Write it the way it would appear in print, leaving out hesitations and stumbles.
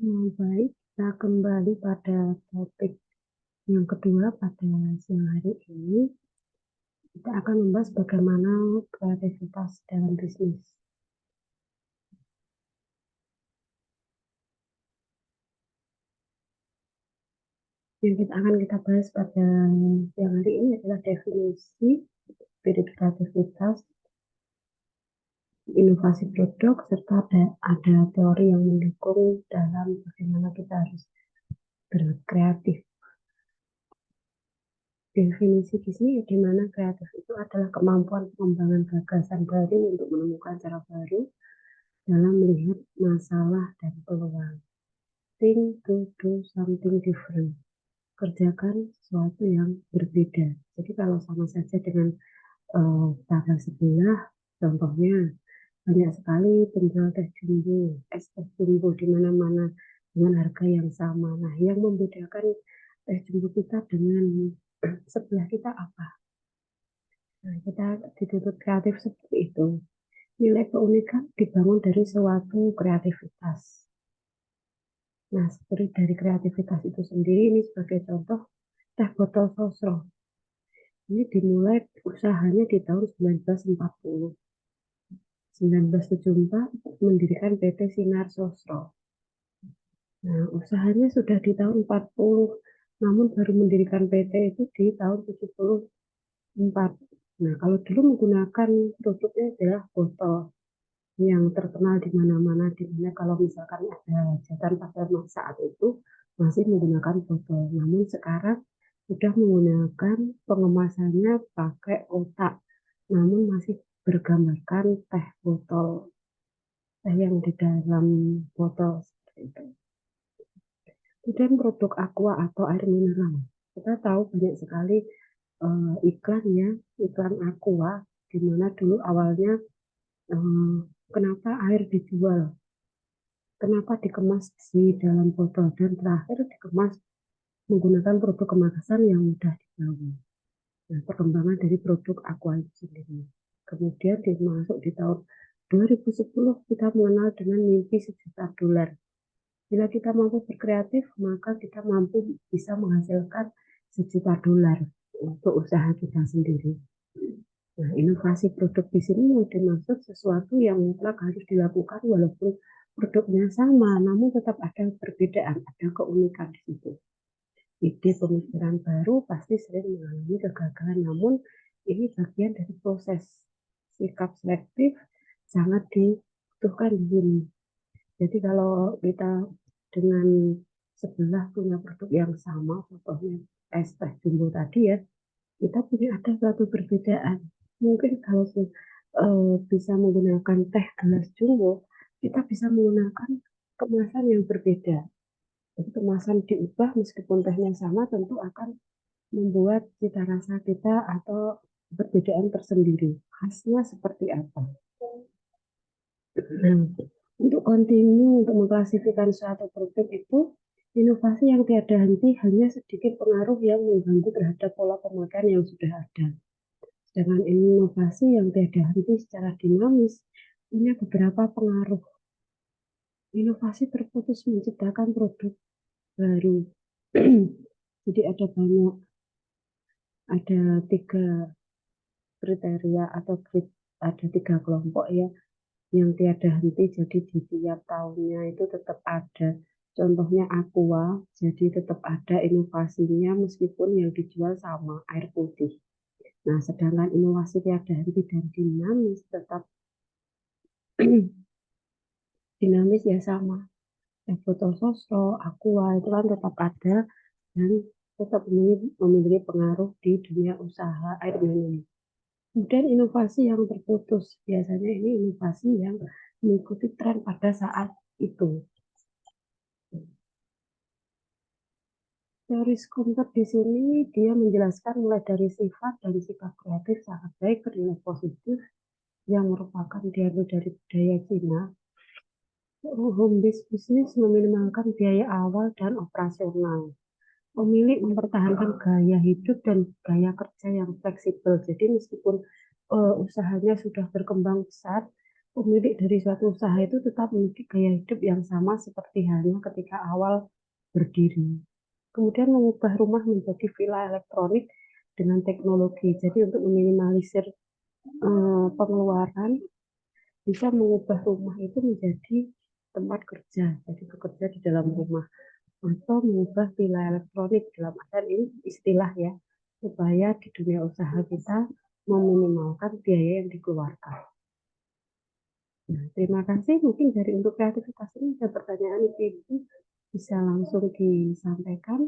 Baik, kita kembali pada topik yang kedua pada siang hari ini. Kita akan membahas bagaimana kreativitas dalam bisnis. Yang akan kita bahas pada siang hari ini adalah definisi spirit kreativitas, inovasi produk, serta ada teori yang mendukung dalam bagaimana kita harus berkreatif. Definisi di sini di mana kreatif itu adalah kemampuan pengembangan gagasan baru untuk menemukan cara baru dalam melihat masalah dan peluang. Think to do something different. Kerjakan sesuatu yang berbeda. Jadi kalau sama saja dengan tanggal sebelah, contohnya banyak sekali penjual teh jumbo, es teh jumbo di mana-mana dengan harga yang sama. Nah, yang membedakan teh jumbo kita dengan sebelah kita apa? Nah, kita dituntut kreatif seperti itu. Nilai keunikan dibangun dari suatu kreativitas. Nah, seperti dari kreativitas itu sendiri, ini sebagai contoh, teh botol sosro. Ini dimulai usahanya di tahun 1940. 1974 mendirikan PT Sinar Sosro. Nah, usahanya sudah di tahun 40, namun baru mendirikan PT itu di tahun 74. Nah, kalau dulu menggunakan produknya adalah botol yang terkenal di mana-mana, di mana kalau misalkan ada hajatan pada saat itu masih menggunakan botol. Namun sekarang sudah menggunakan pengemasannya pakai otak, namun masih bergambarkan teh botol, teh yang di dalam botol seperti itu. Kemudian produk aqua atau air mineral. Kita tahu banyak sekali iklan ya, iklan aqua, di mana dulu awalnya kenapa air dijual, kenapa dikemas di dalam botol, dan terakhir dikemas menggunakan produk kemasan yang mudah dibawa. Nah, perkembangan dari produk aqua itu sendiri. Kemudian masuk di tahun 2010 kita mengenal dengan mimpi $1 juta. Bila kita mampu berkreatif, maka kita mampu bisa menghasilkan $1 juta untuk usaha kita sendiri. Nah, inovasi produk di sini yang dimaksud sesuatu yang mutlak harus dilakukan walaupun produknya sama, namun tetap ada perbedaan, ada keunikan di situ. Ide pemikiran baru pasti sering mengalami kegagalan, namun ini bagian dari proses. Sikap selektif sangat dibutuhkan di sini. Jadi kalau kita dengan sebelah punya produk yang sama, contohnya es teh jumbo tadi ya, kita punya ada suatu perbedaan. Mungkin kalau bisa menggunakan teh gelas jumbo, kita bisa menggunakan kemasan yang berbeda. Jadi kemasan diubah meskipun tehnya sama, tentu akan membuat cita rasa kita atau perbedaan tersendiri. Khasnya seperti apa? Nah, untuk kontinu untuk mengklasifikasi suatu produk itu, inovasi yang tiada henti hanya sedikit pengaruh yang mengganggu terhadap pola pemakaian yang sudah ada. Sedangkan inovasi yang tiada henti secara dinamis punya beberapa pengaruh. Inovasi terputus menciptakan produk baru. Jadi ada 3 kriteria atau ada 3 kelompok ya yang tiada henti, jadi di tiap tahunnya itu tetap ada. Contohnya aqua, jadi tetap ada inovasinya meskipun yang dijual sama air putih. Nah, sedangkan inovasi tiada henti dan dinamis tetap dinamis ya sama. Botol sosro, aqua itu kan tetap ada dan tetap memiliki pengaruh di dunia usaha air minum. Kemudian inovasi yang terputus, biasanya ini inovasi yang mengikuti tren pada saat itu. Teori Skumter di sini dia menjelaskan mulai dari sifat dan sikap kreatif sangat baik ke nilai positif yang merupakan diambil dari budaya Cina. Home-based business meminimalkan biaya awal dan operasional. Pemilik mempertahankan gaya hidup dan gaya kerja yang fleksibel. Jadi meskipun usahanya sudah berkembang besar, pemilik dari suatu usaha itu tetap memiliki gaya hidup yang sama seperti halnya ketika awal berdiri. Kemudian mengubah rumah menjadi villa elektronik dengan teknologi. Jadi untuk meminimalisir pengeluaran, bisa mengubah rumah itu menjadi tempat kerja. Jadi bekerja di dalam rumah. Atau mengubah villa elektronik dalam artian ini istilah ya, supaya di dunia usaha kita meminimalkan biaya yang dikeluarkan. Nah, terima kasih. Mungkin dari untuk kreativitas ini ada pertanyaan Ibu bisa langsung disampaikan.